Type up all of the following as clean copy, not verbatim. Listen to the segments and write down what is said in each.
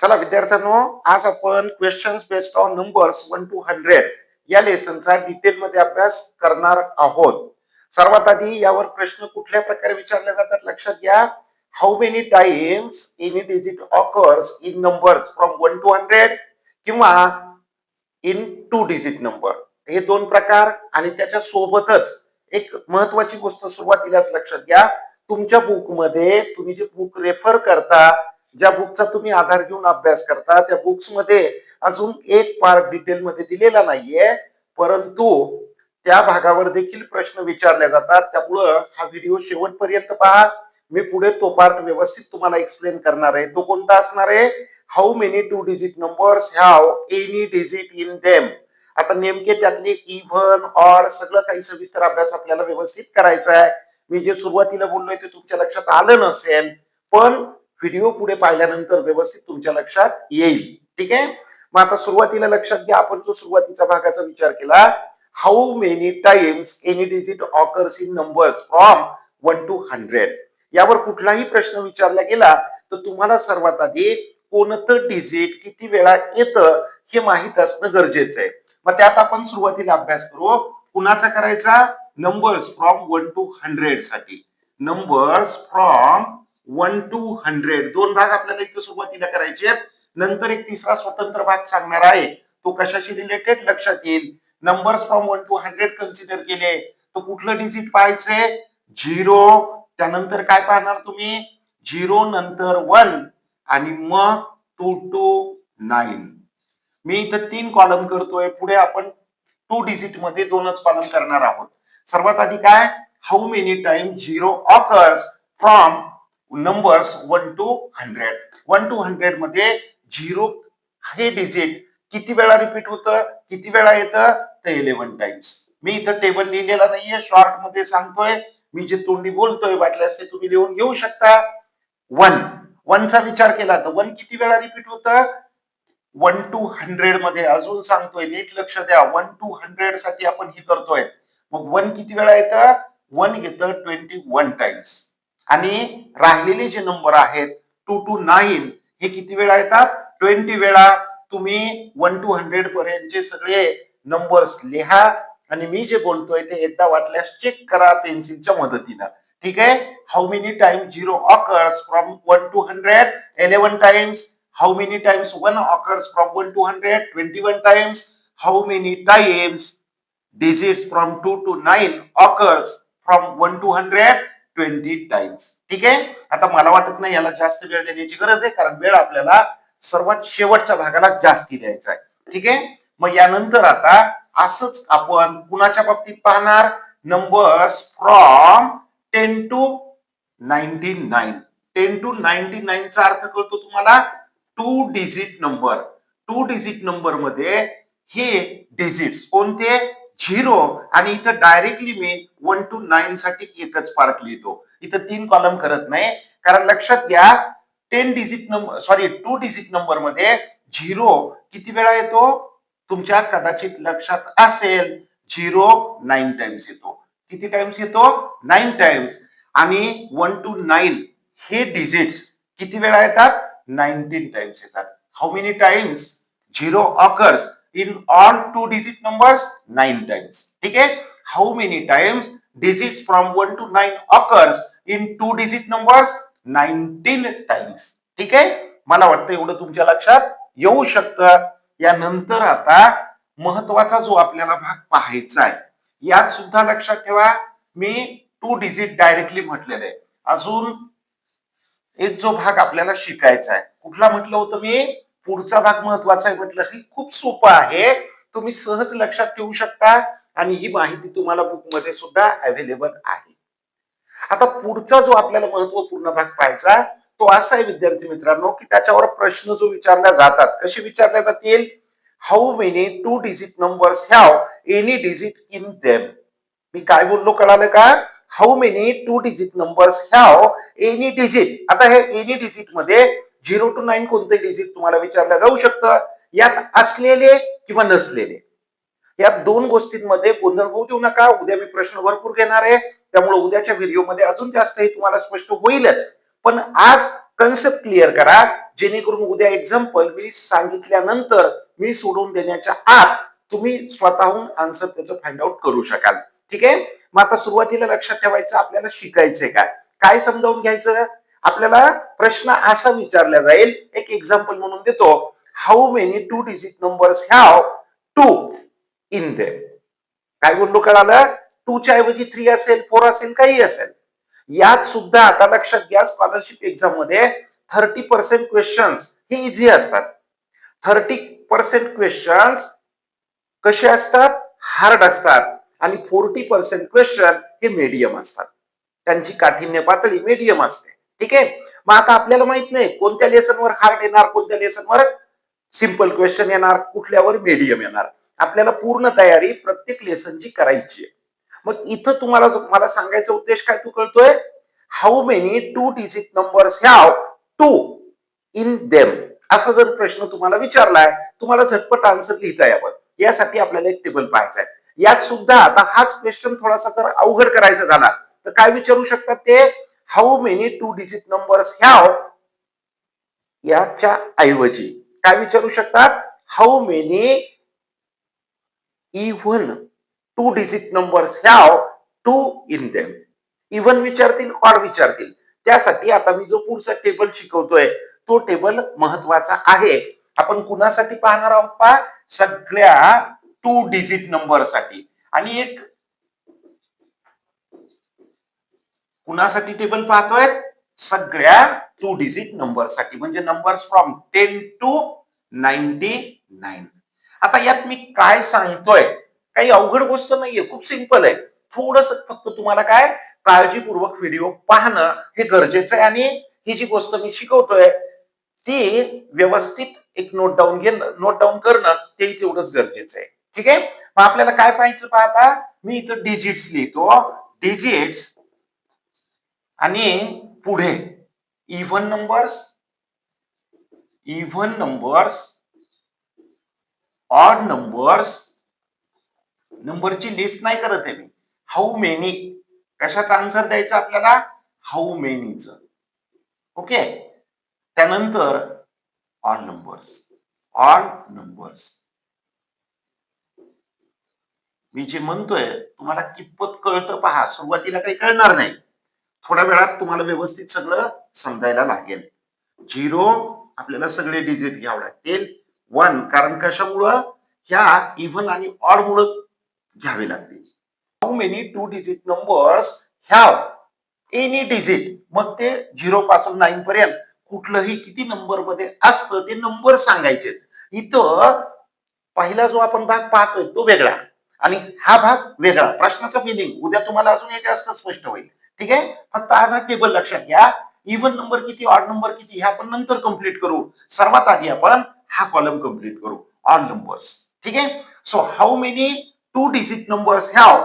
चला विद्यार्थ्यांनो, आज आपण questions based on numbers 1 to 100 या लेसनचा डिटेलमध्ये अभ्यास करणार आहोत. सर्वात आधी यावर प्रश्न कुठल्या प्रकारे विचारले जातात लक्षात घ्या. How many times any digit occurs in numbers from 1 to 100 किंवा इन 2 डिजिट नंबर. हे दोन प्रकार आणि त्याच्या सोबतच एक महत्वाची गोष्ट सुरुवातीलाच लक्षात घ्या. तुमच्या बुकमध्ये तुम्ही जे बुक रेफर करता, ज्या बुकचा तुम्ही आधार घेऊन अभ्यास करता, त्या बुक्स मध्ये अजून एक पार्ट डिटेल मध्ये दिलेला नाहीये, परंतु त्या भागावर देखील प्रश्न विचारले जातात. त्यामुळं हा व्हिडिओ शेवटपर्यंत पहा. मी पुढे तो पार्ट व्यवस्थित तुम्हाला एक्सप्लेन करणार आहे. तो कोणता असणार आहे? How many 2 digit numbers have any digit in them. आता नेमके त्यातले इव्हन ऑड सगळं काही सविस्तर अभ्यास आपल्याला व्यवस्थित करायचा आहे. मी जे सुरुवातीला बोललोय ते तुमच्या लक्षात आलं नसेल, पण व्हिडिओ पुढे पाहिल्यानंतर व्यवस्थित तुमच्या लक्षात येईल. ठीक आहे. मग आता सुरुवातीला लक्षात घ्या, आपण जो सुरुवातीचा भागाचा विचार केला, how many times any digit occurs in numbers from 1 to 100. यावर कुठलाही प्रश्न विचारला गेला तर तुम्हाला सर्वात आधी कोणतं डिजिट किती वेळा येतं हे माहित असणं गरजेचं आहे. मग त्यात आपण सुरुवातीला अभ्यास करू. कुणाचा करायचा? नंबर्स फ्रॉम 1 to 100 साठी. नंबर्स फ्रॉम 1 to 100 दोन भाग आपल्याला इथे सुरुवातीला करायचे आहेत. नंतर एक तिसरा स्वतंत्र भाग सांगणार आहे, तो कशाशी रिलेटेड लक्षात येईल. नंबर्स फ्रॉम 1 to 100 कन्सिडर केले तर कुठलं डिजिट पाहायचे? 0. त्यानंतर काय पाहणार तुम्ही? 0 नंतर 1 आणि मग 2 to 9. मी इथं 3 कॉलम करतोय. पुढे आपण 2 डिजिट मध्ये 2च कॉलम करणार आहोत. सर्वात आधी काय? How many time 0 occurs from numbers 1 to 100. 1 to 100 मध्ये 0 हे डिजिट किती वेळा रिपीट होतं, किती वेळा येतं? तर 11 टाइम्स. मी इथं टेबल लिहिलेला नाहीये, शॉर्ट मध्ये सांगतोय. मी जे तोंडी बोलतोय वाटल्यास ते तुम्ही लिहून घेऊ शकता. 1 चा विचार केला तर 1 किती वेळा रिपीट होतं? 1 to 100 मध्ये. अजून सांगतोय, नीट लक्ष द्या. 1 to 100 साठी आपण हे करतोय. मग 1 किती वेळा येतं? 1 येतं 21 टाइम्स. आणि राहिलेले जे नंबर आहेत 2 to 9 हे किती वेळा येतात? 20 वेळा. तुम्ही 1 to 100 पर्यंतचे सगळे नंबर्स लिहा आणि मी जे बोलतोय ते एकदा वाटल्यास चेक करा पेन्सिलच्या मदतीनं. ठीक आहे. How many times 0 occurs from 1 to 100? 11 times. How many times 1 occurs from 1 to 100? 21 times. How many times digits from 2 to 9 occurs from 1 to 100? 20 times. ठीक आहे. आता मला वाटत नाही याला जास्त वेळ देण्याची गरज आहे, कारण वेळ आपल्याला सर्वात शेवटच्या भागाला जास्ती द्यायचा आहे. ठीक आहे. मग यानंतर आता असंच आपण कुणाच्या बाबतीत पाहणार? Numbers from 10 to 99. 10 to 99 चा अर्थ कळतो तुम्हाला? 2 डिजिट नंबर. 2 डिजिट नंबर मध्ये हे डिजिट्स कोणते? 0. आणि इथं डायरेक्टली मी 1 to 9 साठी एकच पार्ट लिहितो. इथं 3 कॉलम करत नाही, कारण लक्षात घ्या 2 डिजिट नंबर मध्ये 0 किती वेळा येतो? तुमच्या कदाचित लक्षात असेल 0 9 टाइम्स येतो. किती टाइम्स येतो? 9 टाइम्स. आणि 1 to 9 हे डिजिट्स किती वेळा येतात? 19 टाइम्स येतात. How many times 0 occurs in all 2 digit numbers? 9 times. ठीक आहे. How many times digits from 1 to 9 occurs in 2 digit numbers? 19 times. ठीक आहे. मला वाटतं एवढं तुमच्या लक्षात येऊ शकतं. यानंतर आता महत्वाचा जो आपल्याला भाग पाहायचा आहे, यात सुद्धा लक्षात ठेवा मी 2 डिजिट डायरेक्टली म्हटलेलं आहे. अजून एक जो भाग आपल्याला शिकायचा आहे, कुठला म्हटलं होतं मी? पुढचा भाग महत्वाचा आहे म्हटलं. ही खूप सोपं आहे, तुम्ही सहज लक्षात ठेवू शकता आणि ही माहिती तुम्हाला बुक मध्ये सुद्धा अवेलेबल आहे. आता पुढचा जो आपल्याला महत्वपूर्ण भाग पाहायचा तो असा आहे विद्यार्थी मित्रांनो, की त्याच्यावर प्रश्न जो विचारल्या जातात, कसे विचारले जातील? How many 2 digit numbers have any digit in them. मी काय बोललो कळालं का? How many 2 digit numbers have any digit. आता हे एनी डिजिट मध्ये 0 to 9 कोणते डिजिट तुम्हाला विचारलं जाऊ शकतं. यात असलेले किंवा नसलेले, या दोन गोष्टींमध्ये गोंधळ होऊ देऊ नका. उद्या मी प्रश्न भरपूर घेणार आहे, त्यामुळे उद्याच्या व्हिडिओमध्ये अजून जास्त हे तुम्हाला स्पष्ट होईलच. पण आज कन्सेप्ट क्लिअर करा. जेणेकरून उद्या एक्झाम्पल मी सांगितल्यानंतर मी सोडून देण्याच्या आत तुम्ही स्वतःहून आन्सर त्याचं फाइंड आउट करू शकाल. ठीक आहे. मग आता सुरुवातीला लक्षात ठेवायचं आपल्याला शिकायचंय काय समजावून घ्यायचं. आपल्याला प्रश्न असा विचारला जाईल, एक एक्झाम्पल म्हणून देतो. How many 2 digit numbers have 2 in them. काय बोललो कळालं. 2 च्या ऐवजी 3 असेल, 4 असेल, काही असेल. यात सुद्धा आता लक्षात घ्या, स्कॉलरशिप एक्झाम मध्ये 30% क्वेश्चन्स हे इझी असतात. 30% क्वेश्चन्स कसे असतात, हार्ड असतात. आणि 40% क्वेश्चन हे मीडियम असतात. त्यांची काठिण्य पातळी मीडियम असते. ठीक आहे. मग आता आपल्याला माहित नाही कोणत्या लेसनवर हार्ड येणार, कोणत्या लेसनवर सिंपल क्वेश्चन येणार, कुठल्यावर मीडियम येणार. आपल्याला पूर्ण तयारी प्रत्येक लेसनची करायची आहे. मग इथं तुम्हाला मला सांगायचा उद्देश काय तू कळतोय. How many 2 digit numbers have 2 in them. असा जर प्रश्न तुम्हाला विचारलाय, तुम्हाला झटपट आन्सर लिहिता यावं यासाठी आपल्याला एक टेबल पाहायचा आहे. यात सुद्धा आता हाच क्वेश्चन थोडासा जर अवघड करायचा झाला तर काय विचारू शकतात ते. How many 2 digit numbers have याच्या ऐवजी काय विचारू शकतात. How many even 2 digit numbers have 2 in them. Even विचारतील, ऑड विचारतील. त्यासाठी आता मी जो पुढचा टेबल शिकवतोय तो टेबल महत्वाचा आहे. आपण कुणासाठी पाहणार आहोत पहा, सगळ्या 2 डिजिट नंबर साठी. आणि एक कुणासाठी टेबल पाहतोय, सगळ्या 2 डिजिट नंबर साठी, म्हणजे नंबर्स फ्रॉम 10 टू 99. आता यात मी काय सांगतोय, काही अवघड गोष्ट नाहीये, खूप सिंपल आहे. थोडस फक्त तुम्हाला काय काळजीपूर्वक व्हिडिओ पाहणं हे गरजेचं आहे. आणि ही जी गोष्ट मी शिकवतोय ती व्यवस्थित एक नोट डाऊन करणं ते तेवढंच गरजेचं आहे. ठीक आहे. मग आपल्याला काय पाहायचं पाहता, मी इथं डिजिट्स लिहितो. डिजिट्स आणि पुढे इव्हन नंबर्स, ऑड नंबर्स. नंबरची लिस्ट नाही करत आहे मी. हाऊ मेनी, कशाचा आन्सर द्यायचा आपल्याला, हाऊ मेनीच. ओके. त्यानंतर ऑड नंबर्स. मी जे म्हणतोय तुम्हाला कितपत कळतं पहा. सुरुवातीला काही कळणार नाही, थोड्या वेळात तुम्हाला व्यवस्थित सगळं समजायला लागेल. 0 आपल्याला सगळे डिजिट घ्यावे लागतील. 1 कारण कशामुळं, ह्या इव्हन आणि ऑड मुळे घ्यावे लागतील. How many 2 digit numbers have any digit. मग ते 0 पासून 9 पर्यंत कुठलंही किती नंबर मध्ये असतं ते नंबर सांगायचे. इथं पहिला जो आपण भाग पाहतोय तो वेगळा आणि हा भाग वेगळा. प्रश्नाचा मिनिंग उद्या तुम्हाला अजून एक जास्त स्पष्ट होईल. ठीक आहे. फक्त आज हा टेबल लक्षात घ्या. इव्हन नंबर किती, ऑड नंबर किती हे आपण नंतर कंप्लीट करू. सर्वात आधी आपण हा कॉलम कंप्लीट करू, ऑड नंबर्स. ठीक आहे. So how many 2 digit numbers have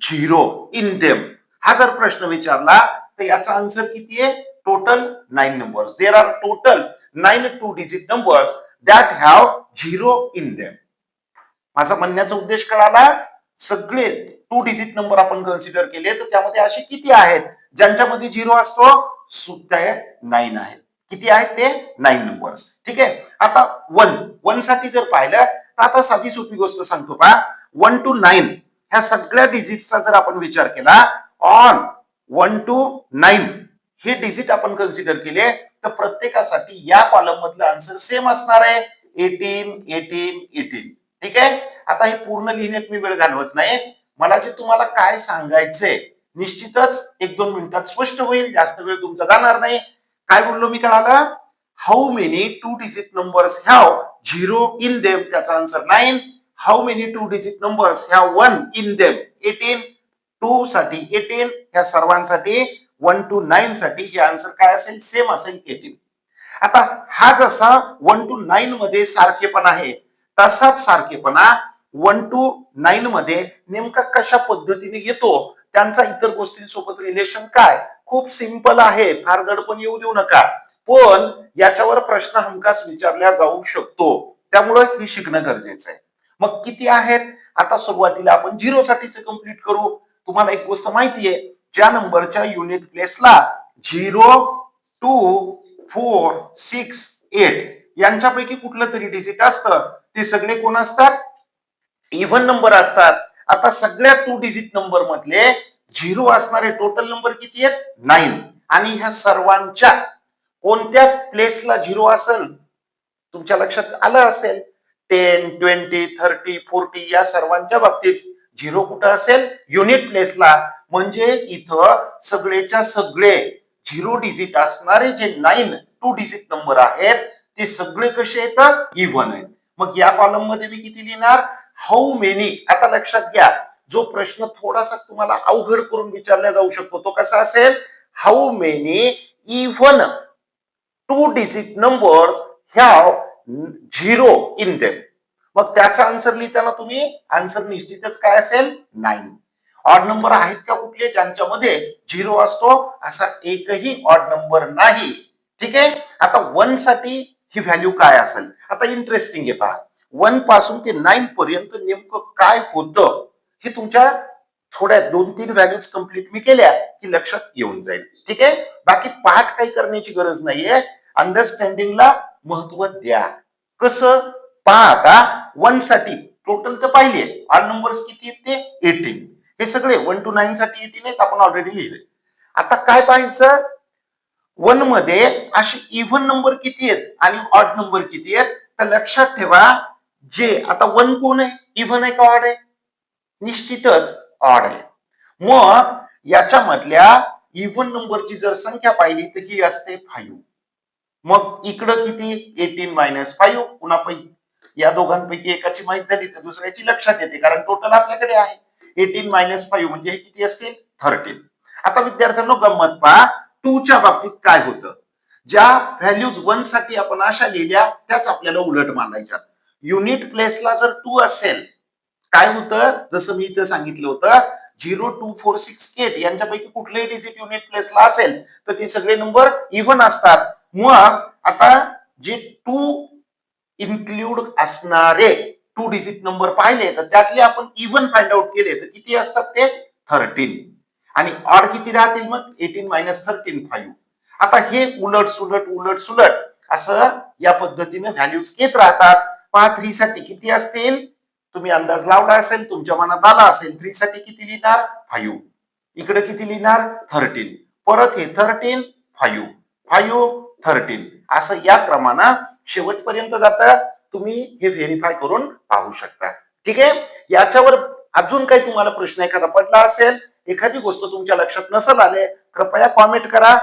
0 in them. हा जर प्रश्न विचारला तर याचा आन्सर किती आहे, total 9 numbers. There are total 9 2 digit numbers that have 0 in them. माझा म्हणण्याचा उद्देश कळाला. सगळे 2 डिजिट नंबर आपण कन्सिडर केले तर त्यामध्ये असे किती आहेत ज्यांच्यामध्ये 0 असतो, सुद्धा 9 आहेत. किती आहेत ते, 9 नंबर्स. ठीक आहे. आता 1 साठी जर पाहिलं तर आता साधी सोपी गोष्ट सांगतो पहा. 1 to 9 ह्या सगळ्या डिजिटचा जर आपण विचार केला, ऑन 1 to 9 हे डिजिट आपण कन्सिडर केले तर प्रत्येकासाठी या कॉलम मधलं आन्सर सेम असणार आहे, 18. ठीक आहे. आता हे पूर्ण लिहिण्यात मी वेळ घालवत नाही. मला जे तुम्हाला काय सांगायचंय निश्चितच 1-2 मिनिटात स्पष्ट होईल, जास्त वेळ तुमचा जाणार नाही. काय बोललो मी कळालं. How many 2 digit numbers have 0 in them, त्याचा answer 9. How many 2 digit numbers have 1 in them, 18. 2 साठी 18, ह्या सर्वांसाठी 1 to 9 साठी हे आन्सर काय असेल, सेम असेल, 18. आता हा जसा 1 to 9 मध्ये सारखेपणा आहे तसाच सारखेपणा 1 to 9 मध्ये नेमका कशा पद्धतीने येतो, त्यांचा इतर गोष्टींसोबत रिलेशन काय, खूप सिंपल आहे. फार दडपण येऊ देऊ नका. पण याच्यावर प्रश्न हमखास विचारला जाऊ शकतो, त्यामुळे हे शिकणं गरजेचं आहे. मग किती आहेत, आता सुरुवातीला आपण 0 साठीच कंप्लीट करू. तुम्हाला एक गोष्ट माहिती आहे, ज्या नंबरच्या युनिट प्लेसला 0 2 4 6 8 यांच्यापैकी कुठलं तरी डिजिट असतं ते सगळे कोण असतात इव्हन नंबर असतात. आता सगळ्या 2 डिजिट नंबर मधले झिरो असणारे टोटल नंबर किती आहेत 9 आणि ह्या सर्वांच्या कोणत्या प्लेसला झिरो असेल तुमच्या लक्षात आलं असेल 10 20 30 40 या सर्वांच्या बाबतीत झिरो कुठं असेल युनिट प्लेसला म्हणजे इथं सगळेच्या सगळे झिरो डिजिट असणारे जे 9 2 डिजिट नंबर आहेत ते सगळे कसे येतात इव्हन आहेत. मग या कॉलम मध्ये मी किती लिहिणार हाऊ मेनी. आता लक्षात घ्या जो प्रश्न थोडासा तुम्हाला अवघड करून विचारला जाऊ शकतो तो कसा असेल how many even 2 digit numbers have zero in them. मग त्याचा आन्सर लिहिताना तुम्ही आन्सर निश्चितच काय असेल 9. ऑड नंबर आहेत का कुठले ज्यांच्यामध्ये झिरो असतो असा एकही ऑड नंबर नाही. ठीक आहे. आता 1 साठी ही व्हॅल्यू काय असेल आता इंटरेस्टिंग आहे पहा 1 पासून ते 9 पर्यंत नेमकं काय होतं हे तुमच्या थोड्या 2-3 व्हॅल्यूज कंप्लीट मी केल्या की लक्षात येऊन जाईल. ठीक आहे. बाकी पाठ काही करण्याची गरज नाहीये अंडरस्टँडिंगला महत्व द्या. कसं पहा आता 1 साठी टोटल तर पाहिले ऑड नंबर्स किती आहेत ते 18 हे सगळे 1 to 9 साठी 18 आहेत आपण ऑलरेडी लिहिले. आता काय पाहायचं 1 मध्ये असे इव्हन नंबर किती आहेत आणि ऑड नंबर किती आहेत तर लक्षात ठेवा जे आता 1 कोण आहे इव्हन आहे का ऑड आहे निश्चितच ऑड आहे. मग याच्यामधल्या इव्हन नंबरची जर संख्या पाहिली तर ही असते 5. मग इकडं किती 18 - 5 पुन्हा या दोघांपैकी एकाची माहिती झाली तर दुसऱ्याची लक्षात येते कारण टोटल आपल्याकडे आहे 18 - 5 म्हणजे हे किती असतील 13. आता विद्यार्थ्यांनो गंमत पहा 2 च्या बाबतीत काय होतं ज्या व्हॅल्यूज 1 साठी आपण अशा लिहिल्या त्याच आपल्याला उलट मानायच्या. युनिट प्लेसला जर 2 असेल काय होतं जसं मी इथं सांगितलं होतं 0 2 4 6 8 यांच्यापैकी कुठलेही डिजिट युनिट प्लेसला असेल तर ते सगळे नंबर इव्हन असतात. मग आता जे 2 इन्क्लूड असणारे 2 डिजिट नंबर पाहिले तर त्यातले आपण इव्हन फाइंड आउट केले तर किती असतात ते 13 आणि ऑड किती राहतील मग 18 - 13 5. आता हे उलट सुलट असं या पद्धतीने व्हॅल्यूज येत राहतात. पहा 3 साठी किती असतील तुम्ही अंदाज लावला असेल तुमच्या मनात आला असेल 3 साठी किती लिहिणार 5 इकडे किती लिहिणार 13 परत हे 13 5 5 13 असं या क्रमानं शेवटपर्यंत जातं. तुम्ही हे व्हेरीफाय करून पाहू शकता. ठीक आहे. याच्यावर अजून काही तुम्हाला प्रश्न एखादा पडला असेल एखादी गोष्ट तुमच्या लक्षात नसेल आले कृपया कॉमेंट करा.